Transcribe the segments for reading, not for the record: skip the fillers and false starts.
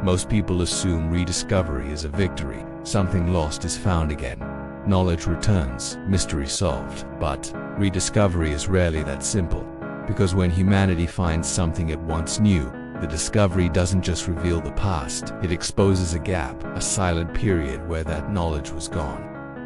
Most people assume rediscovery is a victory. Something lost is found again. Knowledge returns, mystery solved. But rediscovery is rarely that simple. Because when humanity finds something it once knew, the discovery doesn't just reveal the past, it exposes a gap, a silent period where that knowledge was gone.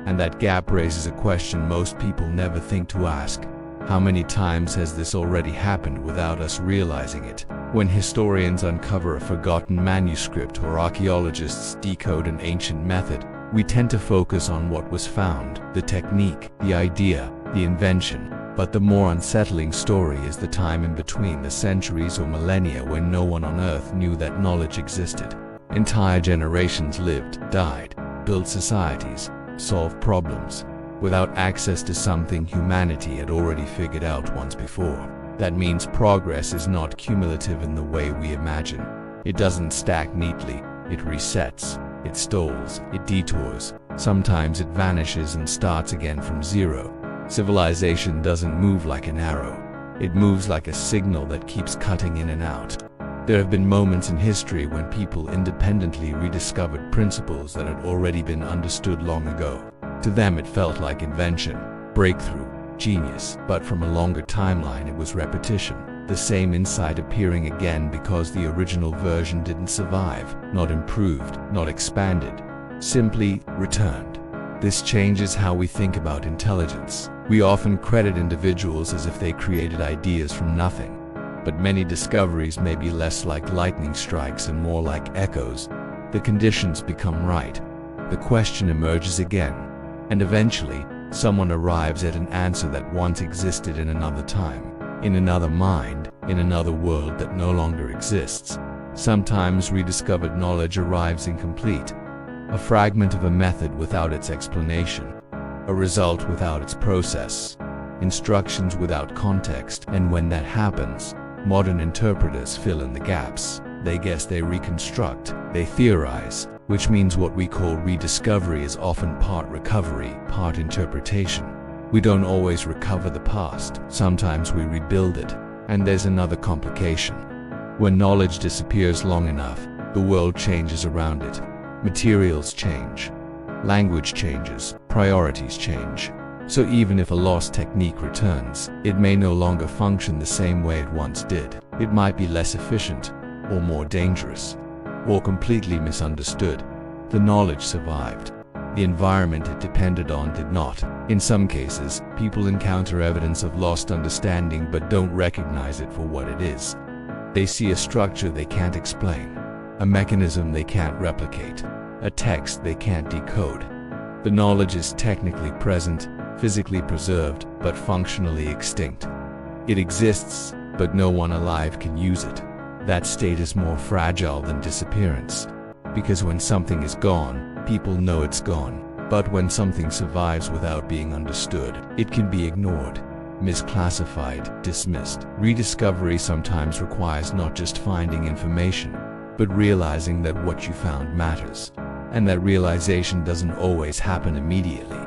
And that gap raises a question most people never think to ask. How many times has this already happened without us realizing it? When historians uncover a forgotten manuscript or archaeologists decode an ancient method, we tend to focus on what was found, the technique, the idea, the invention. But the more unsettling story is the time in between, the centuries or millennia when no one on Earth knew that knowledge existed. Entire generations lived, died, built societies, solved problems, without access to something humanity had already figured out once before. That means progress is not cumulative in the way we imagine. It doesn't stack neatly, it resets, it stalls, it detours. Sometimes it vanishes and starts again from zero. Civilization doesn't move like an arrow. It moves like a signal that keeps cutting in and out. There have been moments in history when people independently rediscovered principles that had already been understood long ago. To them it felt like invention, breakthrough, genius. But from a longer timeline it was repetition. The same insight appearing again because the original version didn't survive, not improved, not expanded, simply returned. This changes how we think about intelligence. We often credit individuals as if they created ideas from nothing. But many discoveries may be less like lightning strikes and more like echoes. The conditions become right. The question emerges again. And eventually, someone arrives at an answer that once existed in another time, in another mind, in another world that no longer exists. Sometimes rediscovered knowledge arrives incomplete. A fragment of a method without its explanation. A result without its process. Instructions without context. And when that happens, modern interpreters fill in the gaps. They guess, they reconstruct, they theorize, which means what we call rediscovery is often part recovery, part interpretation. We don't always recover the past. Sometimes we rebuild it. And there's another complication. When knowledge disappears long enough, the world changes around it. Materials change. Language changes. Priorities change. So even if a lost technique returns, it may no longer function the same way it once did. It might be less efficient, or more dangerous, or completely misunderstood. The knowledge survived. The environment it depended on did not. In some cases, people encounter evidence of lost understanding but don't recognize it for what it is. They see a structure they can't explain, a mechanism they can't replicate, a text they can't decode. The knowledge is technically present, physically preserved, but functionally extinct. It exists, but no one alive can use it. That state is more fragile than disappearance. Because when something is gone, people know it's gone. But when something survives without being understood, it can be ignored, misclassified, dismissed. Rediscovery sometimes requires not just finding information, but realizing that what you found matters. And that realization doesn't always happen immediately.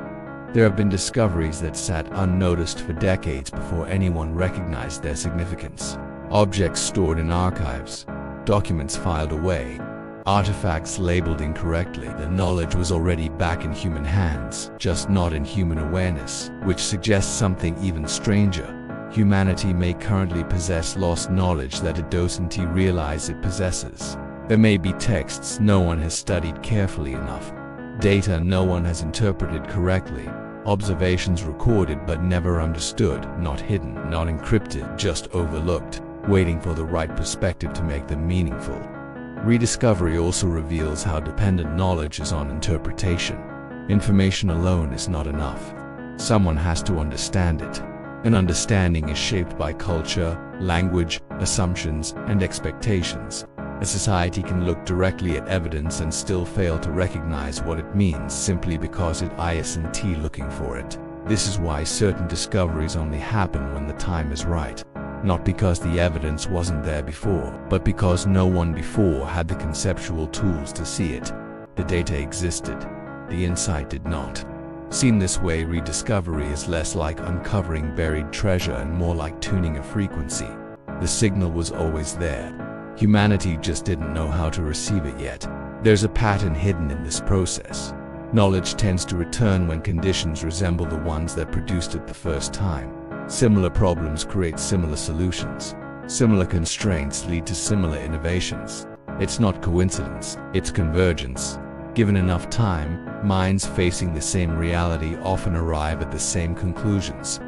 There have been discoveries that sat unnoticed for decades before anyone recognized their significance. Objects stored in archives, documents filed away, artifacts labeled incorrectly. The knowledge was already back in human hands, just not in human awareness, which suggests something even stranger. Humanity may currently possess lost knowledge that it doesn't realize it possesses. There may be texts no one has studied carefully enough, data no one has interpreted correctly, observations recorded but never understood, not hidden, not encrypted, just overlooked, waiting for the right perspective to make them meaningful. Rediscovery also reveals how dependent knowledge is on interpretation. Information alone is not enough. Someone has to understand it. An understanding is shaped by culture, language, assumptions, and expectations. A society can look directly at evidence and still fail to recognize what it means simply because it isn't looking for it. This is why certain discoveries only happen when the time is right. Not because the evidence wasn't there before, but because no one before had the conceptual tools to see it. The data existed. The insight did not. Seen this way, rediscovery is less like uncovering buried treasure and more like tuning a frequency. The signal was always there. Humanity just didn't know how to receive it yet. There's a pattern hidden in this process. Knowledge tends to return when conditions resemble the ones that produced it the first time. Similar problems create similar solutions. Similar constraints lead to similar innovations. It's not coincidence, it's convergence. Given enough time, minds facing the same reality often arrive at the same conclusions.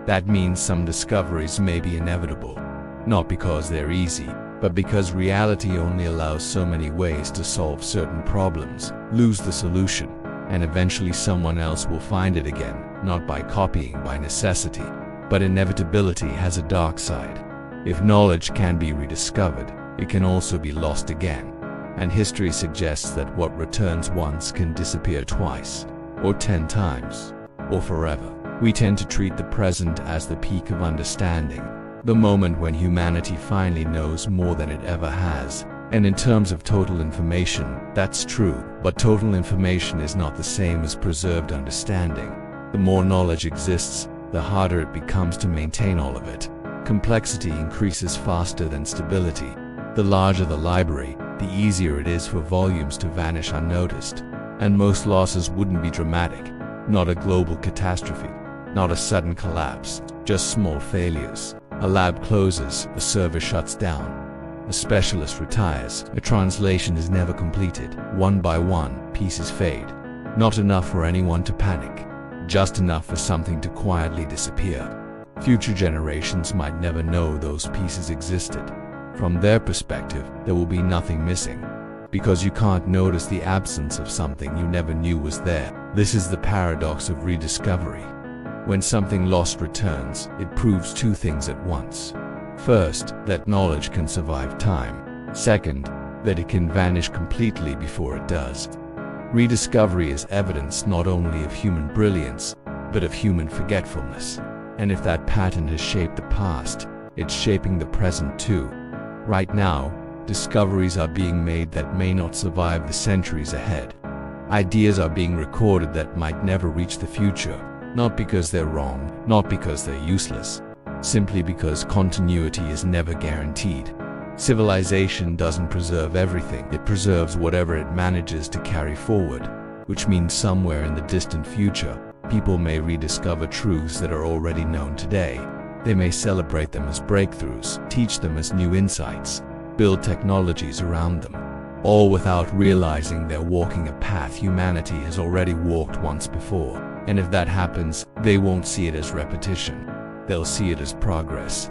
That means some discoveries may be inevitable, not because they're easy, but because reality only allows so many ways to solve certain problems. Lose the solution, and eventually someone else will find it again, not by copying by necessity. But inevitability has a dark side. If knowledge can be rediscovered, it can also be lost again. And history suggests that what returns once can disappear twice, or 10 times, or forever. We tend to treat the present as the peak of understanding, the moment when humanity finally knows more than it ever has. And in terms of total information, that's true, but total information is not the same as preserved understanding. The more knowledge exists, the harder it becomes to maintain all of it. Complexity increases faster than stability. The larger the library, the easier it is for volumes to vanish unnoticed. And most losses wouldn't be dramatic. Not a global catastrophe. Not a sudden collapse. Just small failures. A lab closes, a server shuts down. A specialist retires. A translation is never completed. One by one, pieces fade. Not enough for anyone to panic. Just enough for something to quietly disappear. Future generations might never know those pieces existed. From their perspective, there will be nothing missing, because you can't notice the absence of something you never knew was there. This is the paradox of rediscovery. When something lost returns, it proves two things at once. First, that knowledge can survive time. Second, that it can vanish completely before it does. Rediscovery is evidence not only of human brilliance, but of human forgetfulness. And if that pattern has shaped the past, it's shaping the present too. Right now, discoveries are being made that may not survive the centuries ahead. Ideas are being recorded that might never reach the future, not because they're wrong, not because they're useless, simply because continuity is never guaranteed. Civilization doesn't preserve everything, it preserves whatever it manages to carry forward, which means somewhere in the distant future, people may rediscover truths that are already known today. They may celebrate them as breakthroughs, teach them as new insights, build technologies around them, all without realizing they're walking a path humanity has already walked once before. And if that happens, they won't see it as repetition. They'll see it as progress.